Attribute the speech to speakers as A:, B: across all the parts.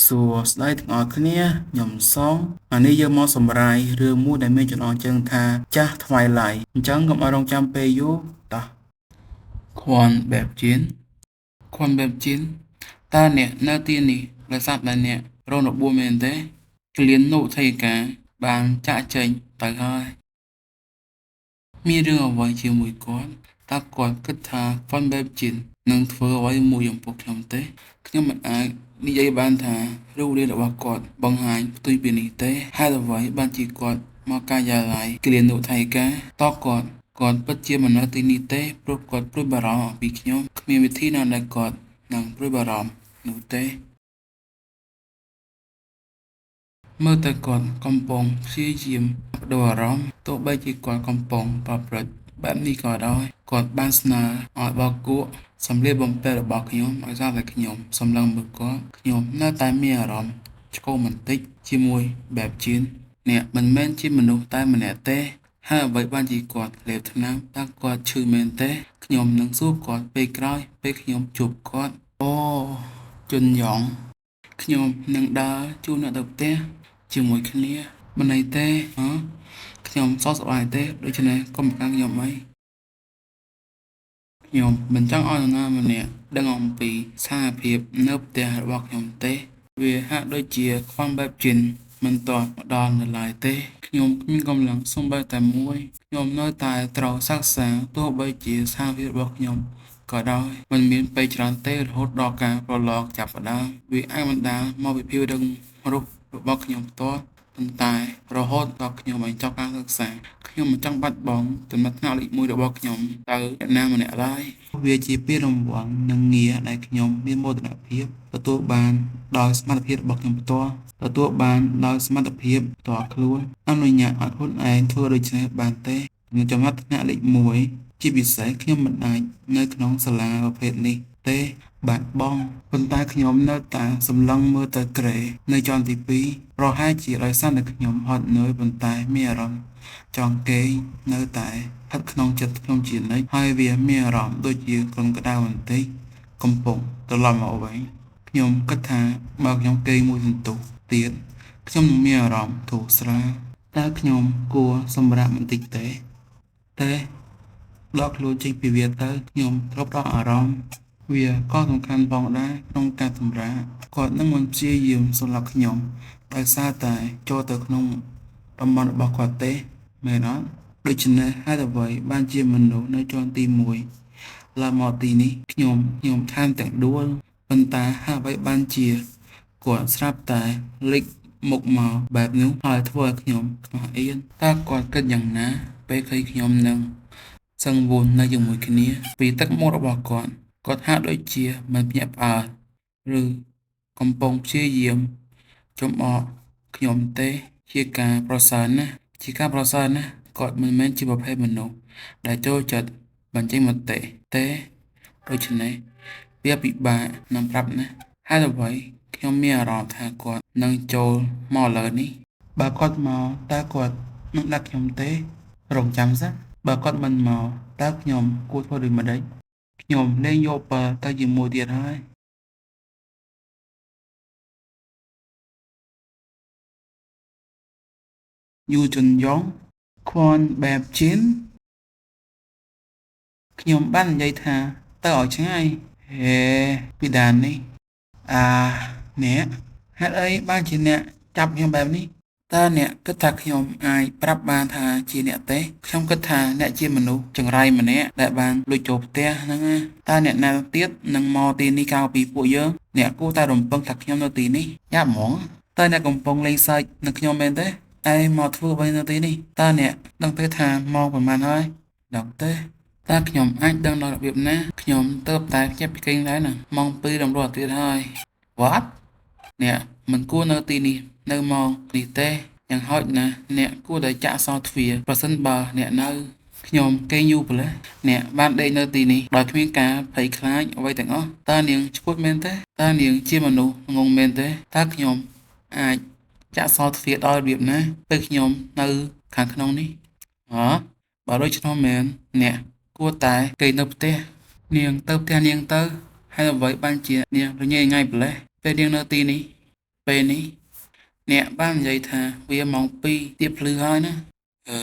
A: សួស្តីទាំងអស់គ្នាខ្ញុំសងនេះយើងមកសម្រាយរឿងមួយដែលមានចំណងជើងថាចាស់ថ្វាយឡៃអញ្ចឹងកុំឲ្យរងចាំពេលយូរតោះခွန်បែបជៀនតើអ្នកនៅទីនេះដោយសារតែអ្នករងរបួសមែនទេក្លៀននោះថៃកាបានចាក់ចេញទៅហើយមានរឿងអ្វីជាមួយគាត់តើគាត់គិតថាហ្វុនបែបជៀននឹងធ្វើអ្វីមួយចំពោះខ្ញុំទេខ្ញុំមិនអាចនិយាយបានថារូបរាងរបស់គាត់បង្ហាញផ្ទុយពីនេះទេហេតុអ្វីបានជាគាត់មកការិយាល័យគ្លៀននោះថៃកាតើគាត់ពិតជាមិននៅទីនេះទេព្រោះគាត់ព្រួយបារម្ភអំពីខ្ញុំគ្មានវិធីណាដែលគាត់នឹងព្រួយបារម្ភនោះទេមើលតែគាត់កំពុងព្យាយាមបដូរអារម្មណ៍ទោះបីជាគាត់កំពុងប្រព្រឹត្តបែបនេះក៏ដោយគាត់បានស្នើឲ្យបោកគក់សម្លៀកបំពាក់របស់ខ្ញុំឲ្យសារតែខ្ញុំសម្លឹងមើលគាត់ខ្ញុំនៅតែមានអារម្មណ៍ឆ្កូបន្តិចជាមួយបែបជៀនអ្នកមិនមែនជាមនុស្សតែម្នាក់ទេហើយអ្វីបានជាគាត់លេបថ្នាំតើគាត់ឈឺមែនទេខ្ញុំនឹងសួរគាត់ពេលក្រោយពេលខ្ញុំជួបគាត់អូជុនយ៉ងខ្ញុំនឹងដើរជួបអ្នកទៅផ្ទះជាមួយគ្នាមិនអីទេខ្ញុំសោកសប្បាយទេដូច្នេះកុំប្រកាន់ខ្ញុំអីខ្ញុំមិនចង់ឲ្យនរណាម្នាក់ដឹងអំពីស្ថានភាពនៅផ្ទះរបស់ខ្ញុំទេវាហាក់ដូចជាខ្វះបែបជិនមិនទាន់មកដល់នៅឡើយទេខ្ញុំគ្មានកម្លាំងសូម្បីតែមួយខ្ញុំនៅតែត្រូវសិក្សាទោះបីជាស្ថានភាពរបស់ខ្ញុំក៏ដោយមិនមានពេលច្រើនទេរហូតដល់ការប្រឡងចាប់ផ្ដើមវាអាចបណ្ដាលមកពីភាពរឹងរូសរបស់ខ្ញុំផ្ទាល់ប៉ុន្តែរហូតដល់ខ្ញុំបញ្ចប់ការសិក្សាខ្ញុំមិនចង់បាត់បង់ទំនាក់ទំនងលេខ1របស់ខ្ញុំទៅអ្នកណាម្នាក់ឡើយវាជាពានរង្វាន់និងងារដែលខ្ញុំមានមោទនភាពទទួលបានដោយសមត្ថភាពរបស់ខ្ញុំផ្ទាល់ទទួលបានដោយសមត្ថភាពផ្ទាល់ខ្លួនអនុញ្ញាតឲ្យខ្លួនឯងធ្វើដូច្នេះបានទេក្នុងចំណាត់ថ្នាក់លេខ1ជាពិសេសខ្ញុំមិនអាចនៅក្នុងសាលាប្រភេទនេះទេបាទបងប៉ុន្តែខ្ញុំនៅតែសម្លឹងមើលទៅក្រែនៅជាន់ទី2ប្រហែលជាដោយសារតែខ្ញុំហត់នឿយប៉ុន្តែមានអារម្មណ៍ចង់គេងនៅតែស្ថិតក្នុងចិត្តខ្ញុំជានិច្ចហើយវាមានអារម្មណ៍ដូចជាគ្រុនក្តៅបន្តិចកំពុងត្រឡប់មកវិញខ្ញុំគិតថាបើខ្ញុំគេងមួយសន្ទុះទៀតខ្ញុំនឹងមានអារម្មណ៍ធូរស្រាលតើខ្ញុំគួរសម្រាកបន្តិចទេដកខ្លួនចេញពីវាទៅខ្ញុំត្រូវផ្ដោតអារម្មណ៍វាក៏សំខាន់ផងដែរក្នុងការសម្រាកគាត់នឹងមិនព្យាយាមសម្លាប់ខ្ញុំដោយសារតែចូលទៅក្នុងតំបន់របស់គាត់ទេមែនអត់ដូច្នេះហេតុអ្វីបានជាមនុស្សនៅជាន់ទី1ឡើងមកទីនេះខ្ញុំថែមទាំងដួលប៉ុន្តែហេតុអ្វីបានជាគាត់ស្រាប់តែលេចមុខមកបែបនោះហើយធ្វើឲ្យខ្ញុំខ្មាស់អៀនតើគាត់គិតយ៉ាងណាពេលឃើញខ្ញុំនឹងសង្វូននៅជាមួយគ្នាពីទឹកមុខរបស់គាត់ហាក់ដូចជាមិនភ្ញាក់ផ្អើលឬកំពុងព្យាយាមចំអកខ្ញុំទេជាការប្រសើរណាស់គាត់មិនមែនជាប្រភេទមនុស្សដែលចូលចិត្តបញ្ចេញមតិទេដូច្នេះវាពិបាកនឹងប្រាប់ណាហេតុអ្វីខ្ញុំមានអារម្មណ៍ថាគាត់នឹងចូលមកលើនេះបើគាត់មកតើគាត់នឹងដាក់ខ្ញុំទេរងចាំសិនបើគាត់មិនមកតើខ្ញុំគួរធ្វើដូចម្តេចខ្ញុំលែងយកបើទៅជាមួយទៀតហើយយូជុនយ៉ងခွန်បែបជៀនខ្ញុំបាននិយាយថាទៅឲ្យឆ្ងាយហេពីដាននេះអ្នកហេតុអីបានជាអ្នកចាប់ខ្ញុំបែបនេះតើអ្នកគិតថាខ្ញុំអាចប្រាប់បានថាជាអ្នកទេខ្ញុំគិតថាអ្នកជាមនុស្សចង្រៃម្នាក់ដែលបានលួចចូលផ្ទះហ្នឹងណាតើអ្នកណាទៀតនឹងមកទីនេះក្រៅពីពួកយើងអ្នកគួរតែរំពឹងថាខ្ញុំនៅទីនេះយ៉ាប់ហ្មងតើអ្នកកំពុងលេងសើចនឹងខ្ញុំមែនទេតែមកធ្វើអ្វីនៅទីនេះតើអ្នកដឹងទេថាមកប្រហែលហើយដឹងទេតើខ្ញុំអាចដឹងដល់របៀបណាខ្ញុំទៅតែភ្ញាក់ពីគេងដែរណាម៉ោង2រំលោះទៀតហើយ What អ្នកមិនគួរនៅទីនេះនៅម៉ោងនេះទេយ៉ាងហោចណាស់អ្នកគួរតែចាក់សោទ្វារប្រសិនបើអ្នកនៅខ្ញុំគេងយូរម្ល៉េះអ្នកបានដេកនៅទីនេះដោយគ្មានការភ័យខ្លាចអ្វីទាំងអស់តើនាងឈួតមែនទេតើនាងជាមនុស្សងងមែនទេតើខ្ញុំអាចចាក់សោទ្វារដល់របៀបណាពេលខ្ញុំនៅខាងក្នុងនេះបើដូច្នោះមែនអ្នកគួរតែគេងនៅផ្ទះនាងទៅផ្ទះនាងទៅហើយអ្វីបានជានាងរញ៉េរញ៉ៃម្ល៉េះពេលនាងនៅទីនេះ ពេលនេះអ្នកបាននិយាយថាវាម៉ោង2ទៀបភ្លឺហើយណាអឺ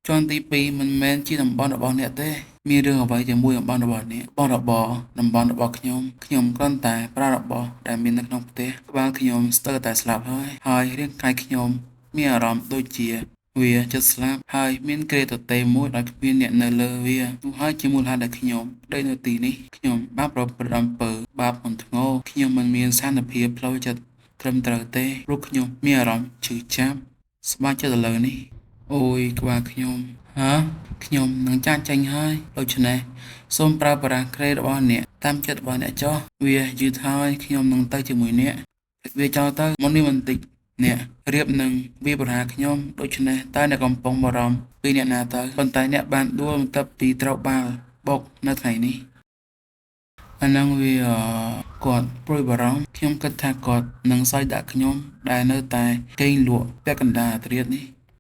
A: ជាន់ទី2មិនមែនជាតំបន់របស់អ្នកទេមានរឿងអ្វីជាមួយតំបន់របស់អ្នកបរបរតំបន់របស់ខ្ញុំគ្រាន់តែប្រើរបស់ដែលមាននៅក្នុងផ្ទះក្បាលខ្ញុំស្ទើរតែស្លាប់ហើយរាងកាយខ្ញុំមានអារម្មណ៍ដូចជាវាជិតស្លាប់ហើយមានក្រេទទេមួយដែលគ្មានអ្នកនៅលើវានោះហើយជាមូលហេតុដែលខ្ញុំដេកនៅទីនេះខ្ញុំបានប្រព្រឹត្តអំពើបាបធ្ងន់ធ្ងរខ្ញុំមិនមានស្ថានភាពផ្លូវចិត្តត្រឹមត្រូវទេព្រោះខ្ញុំមានអារម្មណ៍ឈឺចាប់ស្បែកចិត្តឥឡូវនេះអូយក្បាលខ្ញុំខ្ញុំនឹងចាកចេញហើយដូច្នេះសូមប្រើប្រាស់ក្រេរបស់អ្នកតាមចិត្តរបស់អ្នកចុះវាយឺតហើយខ្ញុំនឹងទៅជាមួយអ្នកវាចោលទៅមុននេះបន្តិចអ្នករៀបនឹងវាប្រហារខ្ញុំដូច្នេះតើអ្នកកំពុងបារម្ភពីអ្នកណាទៅប៉ុន្តែអ្នកបានដួលបន្ទាប់ពីត្រូវបាល់បុកនៅថ្ងៃនេះអានឹងវាគាត់ព្រួយបារម្ភខ្ញុំគិតថាគាត់នឹងសើចដាក់ខ្ញុំដែលនៅតែគេងលក់ពាក់កណ្ដាលអាធ្រាត្រនេះ